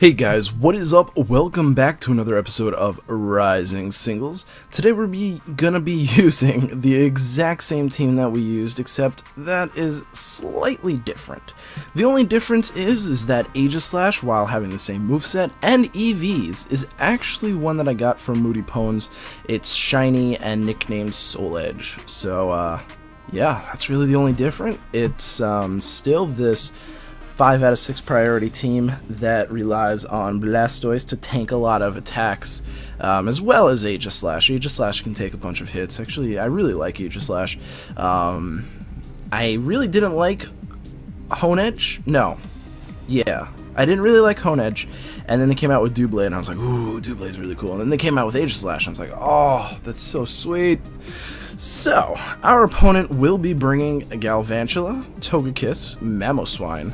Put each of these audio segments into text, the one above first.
Hey guys, what is up? Welcome back to another episode of Rising Singles. Today we're gonna be using the exact same team that we used, except that is slightly different. The only difference is that Aegislash, while having the same moveset and EVs, is actually one that I got from Moody Pones. It's shiny and nicknamed Soul Edge. So, yeah, that's really the only difference. It's still this 5 out of 6 priority team that relies on Blastoise to tank a lot of attacks, as well as Aegislash. Aegislash can take a bunch of hits. Actually, I really like Aegislash. I really didn't like Honedge. No. Yeah. I didn't really like Honedge. And then they came out with Doublade, and I was like, ooh, Doublade's really cool. And then they came out with Aegislash, and I was like, oh, that's so sweet. So, our opponent will be bringing Galvantula, Togekiss, Mamoswine,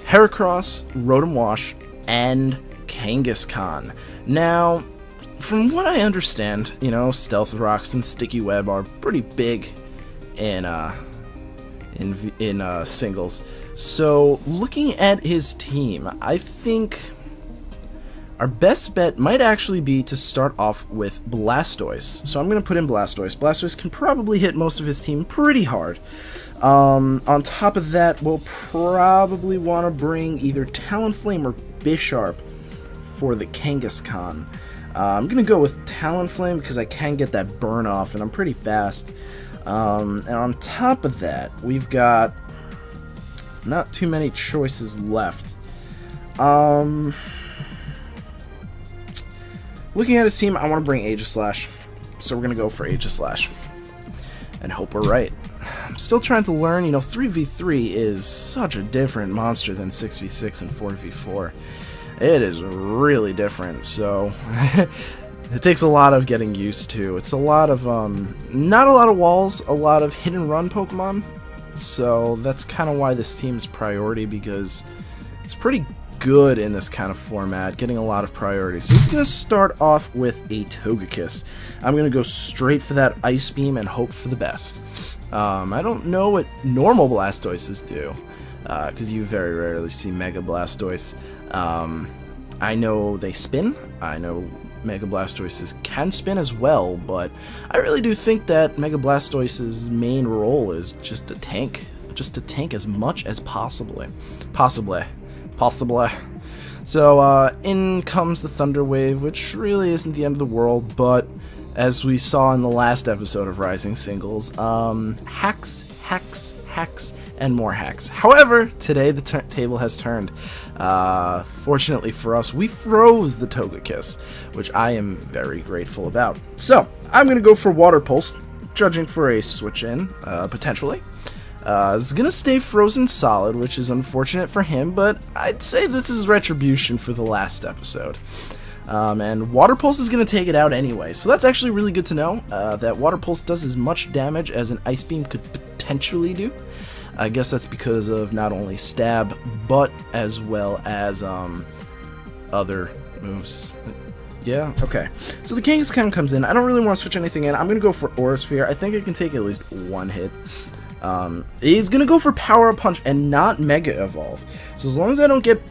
Heracross, Rotom Wash, and Kangaskhan. Now, from what I understand, you know, Stealth Rocks and Sticky Web are pretty big in singles. So, looking at his team, I think our best bet might actually be to start off with Blastoise. So I'm going to put in Blastoise. Blastoise can probably hit most of his team pretty hard. On top of that, we'll probably want to bring either Talonflame or Bisharp for the Kangaskhan. I'm going to go with Talonflame because I can get that burn off, and I'm pretty fast. And on top of that, we've got not too many choices left. Looking at his team, I want to bring Aegislash, so we're going to go for Aegislash and hope we're right. I'm still trying to learn, you know, 3v3 is such a different monster than 6v6 and 4v4. It is really different, so it takes a lot of getting used to. It's a lot of, not a lot of walls, a lot of hit and run Pokemon, so that's kind of why this team's priority, because it's pretty good in this kind of format, getting a lot of priority. So he's going to start off with a Togekiss. I'm going to go straight for that Ice Beam and hope for the best. I don't know what normal Blastoises do, because you very rarely see Mega Blastoise. I know they spin. I know Mega Blastoises can spin as well, but I really do think that Mega Blastoise's main role is just to tank as much as possibly. So, in comes the Thunder Wave, which really isn't the end of the world, but as we saw in the last episode of Rising Singles, hacks, and more hacks. However, today the table has turned. Fortunately for us, we froze the Togekiss, which I am very grateful about. So, I'm going to go for Water Pulse, judging for a switch-in, potentially. Is going to stay frozen solid, which is unfortunate for him, but I'd say this is retribution for the last episode. And Water Pulse is going to take it out anyway, so that's actually really good to know, that Water Pulse does as much damage as an Ice Beam could potentially do. I guess that's because of not only stab, but as well as other moves. Yeah, okay. So the Kangaskhan comes in. I don't really want to switch anything in. I'm going to go for Aura Sphere. I think it can take at least one hit. He's going to go for Power Punch and not Mega Evolve. So as long as I don't get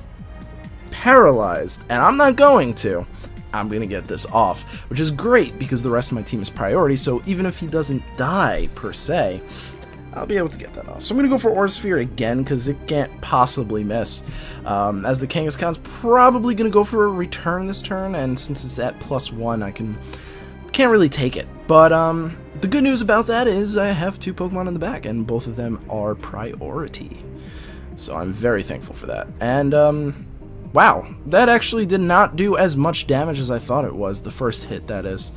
paralyzed, and I'm not going to, I'm going to get this off, which is great because the rest of my team is priority, so even if he doesn't die, per se, I'll be able to get that off. So I'm going to go for Aura Sphere again, because it can't possibly miss, as the Kangaskhan's probably going to go for a return this turn, and since it's at +1, I can't really take it. But, the good news about that is I have 2 Pokemon in the back, and both of them are priority. So I'm very thankful for that. And, wow, that actually did not do as much damage as I thought it was, the first hit, that is.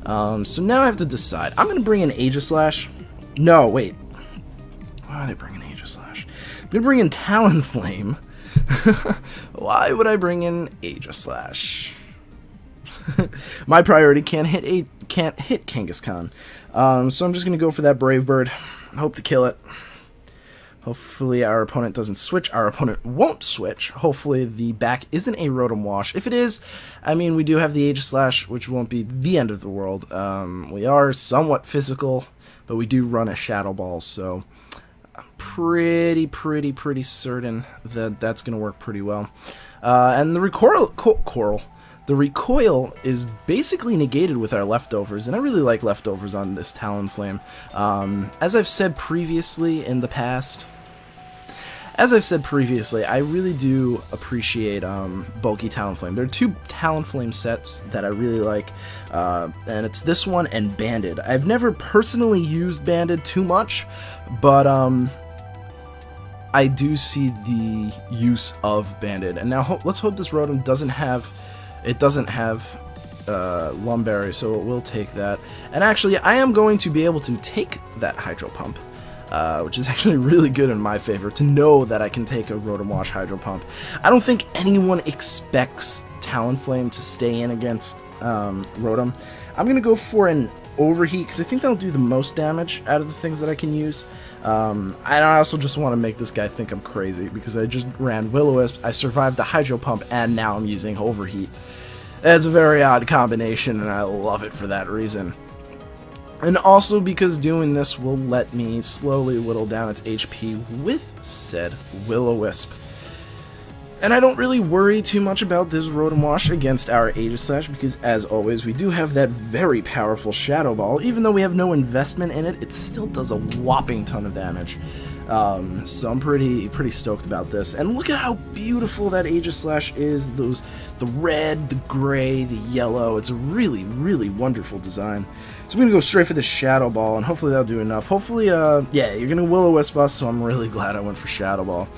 So now I have to decide. I'm going to bring in Aegislash. No, wait. Why did I bring in Aegislash? I'm going to bring in Talonflame. Why would I bring in Aegislash? My priority can't hit Kangaskhan. So I'm just going to go for that Brave Bird. Hope to kill it. Hopefully our opponent doesn't switch. Our opponent won't switch. Hopefully the back isn't a Rotom Wash. If it is, I mean, we do have the Aegislash, which won't be the end of the world. We are somewhat physical, but we do run a Shadow Ball, so I'm pretty certain that that's going to work pretty well. And the recoil is basically negated with our leftovers, and I really like leftovers on this Talonflame. As I've said previously in the past, I really do appreciate bulky Talonflame. There are two Talonflame sets that I really like, and it's this one and Banded. I've never personally used Banded too much, but I do see the use of Banded. And now let's hope this Rotom doesn't have Lumberry, so it will take that. And actually, I am going to be able to take that Hydro Pump. Which is actually really good in my favor, to know that I can take a Rotom Wash Hydro Pump. I don't think anyone expects Talonflame to stay in against Rotom. I'm going to go for an Overheat, because I think that'll do the most damage out of the things that I can use. I also just want to make this guy think I'm crazy, because I just ran Will-O-Wisp, I survived the Hydro Pump, and now I'm using Overheat. It's a very odd combination, and I love it for that reason. And also because doing this will let me slowly whittle down its HP with said Will-O-Wisp. And I don't really worry too much about this Rotom Wash against our Aegislash, because as always we do have that very powerful Shadow Ball. Even though we have no investment in it, it still does a whopping ton of damage. So I'm pretty stoked about this. And look at how beautiful that Aegislash is. The red, the gray, the yellow. It's a really wonderful design. So I'm going to go straight for the Shadow Ball, and hopefully that'll do enough. Hopefully, yeah, you're going to Will-O-Wisp us, so I'm really glad I went for Shadow Ball.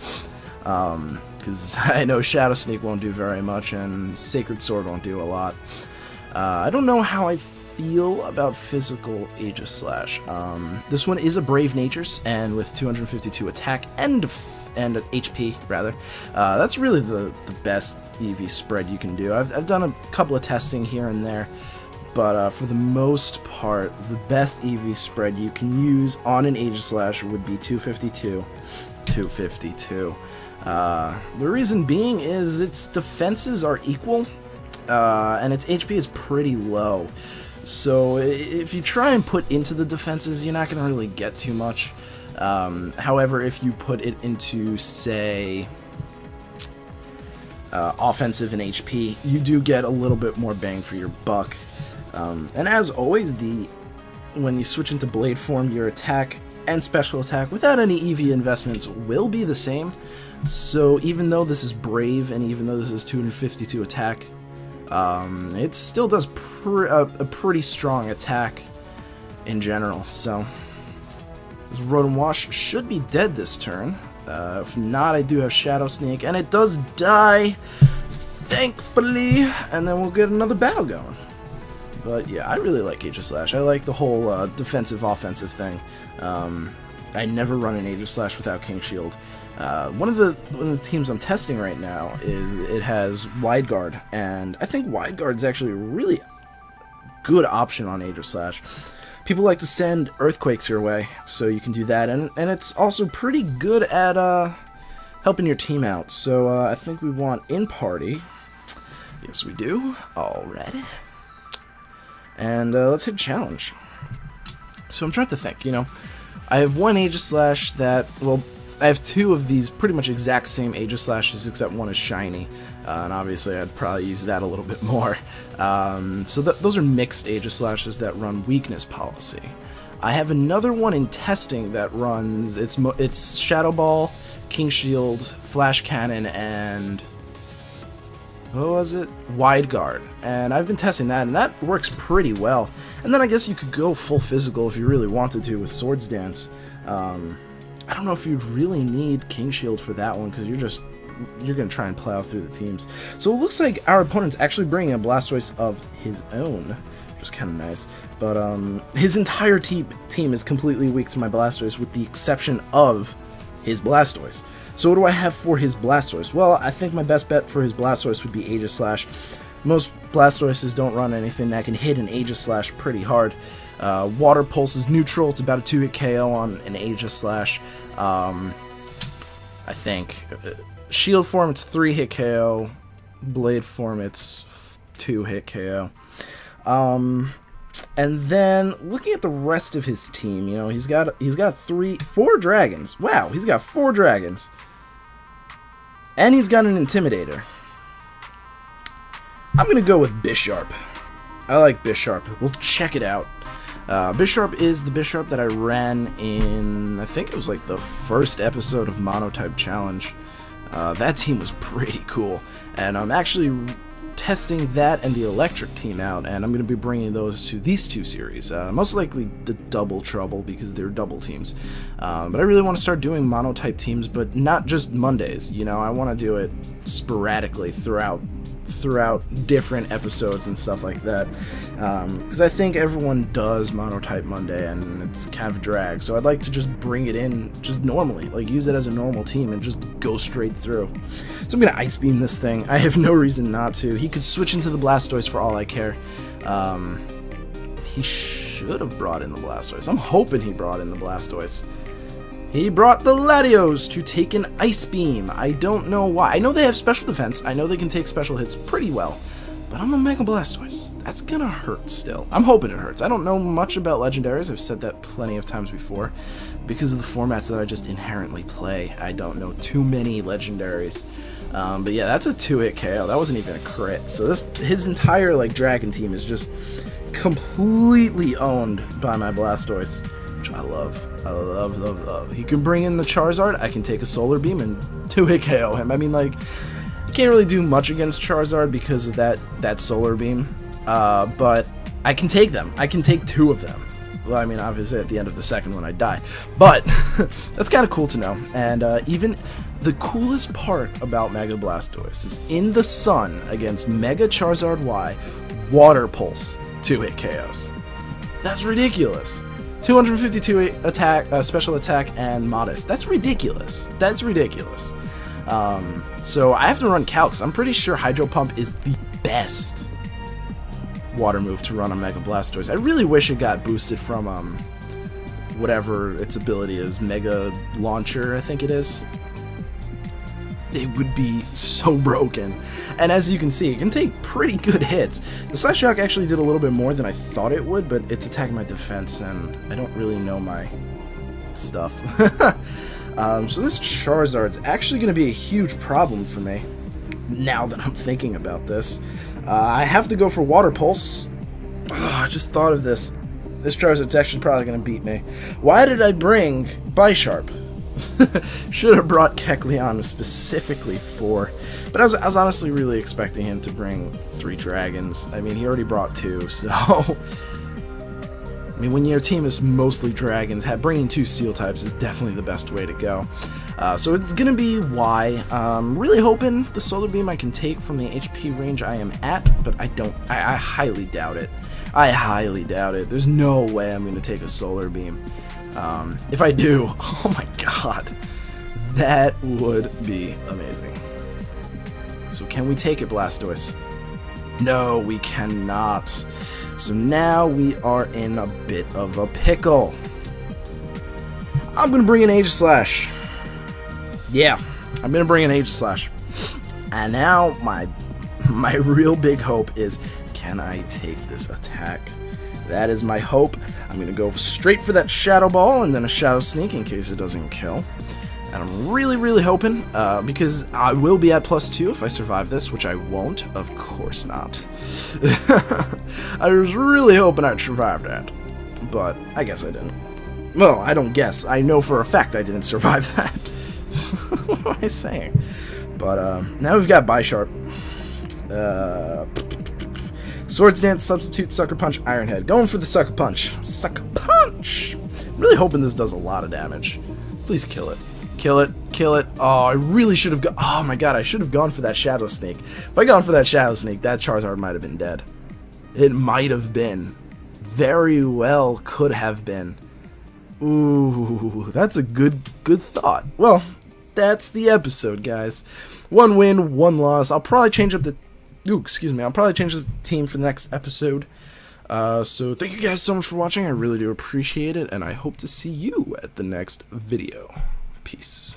Because I know Shadow Sneak won't do very much, and Sacred Sword won't do a lot. I don't know how I feel about physical Aegislash. This one is a Brave Natures, and with 252 attack and HP, rather. That's really the best EV spread you can do. I've done a couple of testing here and there, but for the most part, the best EV spread you can use on an Aegislash would be 252. 252. The reason being is its defenses are equal, and its HP is pretty low. So if you try and put into the defenses, you're not going to really get too much. However, if you put it into, say, offensive and HP, you do get a little bit more bang for your buck. And as always, when you switch into Blade Form, your attack and special attack without any EV investments will be the same. So even though this is Brave, and even though this is 252 attack, it still does a pretty strong attack in general. So this Rotom Wash should be dead this turn. If not, I do have Shadow Sneak, and it does die, thankfully, and then we'll get another battle going. But yeah, I really like Aegislash. I like the whole defensive-offensive thing. I never run an Aegislash without King Shield. One of the teams I'm testing right now it has Wide Guard, and I think Wide Guard is actually a really good option on Aegislash. People like to send Earthquakes your way, so you can do that, and it's also pretty good at helping your team out. So I think we want in party. Yes, we do. Alrighty. And let's hit challenge. So I'm trying to think, I have one Aegislash that, well, I have two of these pretty much exact same Aegislashes, except one is shiny, and obviously I'd probably use that a little bit more. So those are mixed Aegislashes that run weakness policy. I have another one in testing that runs, it's Shadow Ball, King Shield, Flash Cannon, and what was it? Wide Guard. And I've been testing that, and that works pretty well. And then I guess you could go full physical if you really wanted to with Swords Dance. I don't know if you'd really need King Shield for that one, because you're going to try and plow through the teams. So it looks like our opponent's actually bringing a Blastoise of his own, which is kind of nice. But his entire team is completely weak to my Blastoise, with the exception of his Blastoise. So what do I have for his Blastoise? Well, I think my best bet for his Blastoise would be Aegislash. Most Blastoises don't run anything that can hit an Aegislash pretty hard. Water Pulse is neutral. It's about a 2-hit KO on an Aegislash. I think. Shield form, it's 3-hit KO. Blade form, it's 2-hit KO. And then looking at the rest of his team, you know, he's got 4 dragons. Wow, he's got 4 dragons. And he's got an intimidator. I'm gonna go with Bisharp. I like Bisharp. We'll check it out. Bisharp is the Bisharp that I ran in, I think it was like the first episode of Monotype Challenge. That team was pretty cool. And I'm actually testing that and the electric team out, and I'm going to be bringing those to these 2 series. Most likely the Double Trouble, because they're double teams. But I really want to start doing monotype teams, but not just Mondays. You know, I want to do it sporadically throughout different episodes and stuff like that, because I think everyone does Monotype Monday and it's kind of a drag, so I'd like to just bring it in just normally, like use it as a normal team and just go straight through. So I'm gonna Ice Beam this thing. I have no reason not to. He could switch into the Blastoise for all I care. He should have brought in the Blastoise. I'm hoping he brought in the Blastoise. He brought the Latios to take an Ice Beam. I don't know why. I know they have special defense. I know they can take special hits pretty well. But I'm a Mega Blastoise. That's gonna hurt still. I'm hoping it hurts. I don't know much about legendaries. I've said that plenty of times before. Because of the formats that I just inherently play, I don't know too many legendaries. But yeah, that's a 2-hit KO. That wasn't even a crit. So his entire like dragon team is just completely owned by my Blastoise. I love. He can bring in the Charizard. I can take a Solar Beam and 2-hit KO him. I mean, like, you can't really do much against Charizard because of that Solar Beam. But I can take them. I can take 2 of them. Well, I mean, obviously at the end of the second one I die. But that's kind of cool to know. And even the coolest part about Mega Blastoise is in the sun against Mega Charizard Y, Water Pulse 2-hit KOs. That's ridiculous. 252 attack, special attack, and modest. That's ridiculous. That's ridiculous. So I have to run Calcs. I'm pretty sure Hydro Pump is the best water move to run on Mega Blastoise. I really wish it got boosted from whatever its ability is, Mega Launcher, I think it is. It would be so broken. And as you can see, it can take pretty good hits. The Slash Shock actually did a little bit more than I thought it would, but it's attacking my defense, and I don't really know my stuff. So this Charizard's actually going to be a huge problem for me, now that I'm thinking about this. I have to go for Water Pulse. I just thought of this. This Charizard's actually probably going to beat me. Why did I bring Bisharp? Should have brought Kecleon specifically for, but I was honestly really expecting him to bring 3 dragons. I mean, he already brought 2, so I mean, when your team is mostly dragons, bringing 2 steel types is definitely the best way to go. So it's gonna be Y. Really hoping the Solar Beam I can take from the HP range I am at, but I highly doubt it. I highly doubt it. There's no way I'm gonna take a Solar Beam. If I do, oh my god, that would be amazing. So can we take it, Blastoise? No, we cannot. So now we are in a bit of a pickle. I'm gonna bring an Aegislash. Yeah, I'm gonna bring an Aegislash. And now my real big hope is, can I take this attack? That is my hope. I'm going to go straight for that Shadow Ball and then a Shadow Sneak in case it doesn't kill. And I'm really, really hoping, because I will be at +2 if I survive this, which I won't. Of course not. I was really hoping I'd survive that. But I guess I didn't. Well, I don't guess. I know for a fact I didn't survive that. What am I saying? But now we've got Bisharp. Swords Dance, Substitute, Sucker Punch, Iron Head. Going for the Sucker Punch. Sucker Punch! I'm really hoping this does a lot of damage. Please kill it. Kill it. Kill it. Oh, I really should have gone. Oh my god, I should have gone for that Shadow Sneak. If I gone for that Shadow Sneak, that Charizard might have been dead. It might have been. Very well could have been. Ooh, that's a good thought. Well, that's the episode, guys. 1 win, 1 loss. I'll probably change up the... Ooh, excuse me. I'll probably change the team for the next episode. So thank you guys so much for watching. I really do appreciate it, and I hope to see you at the next video. Peace.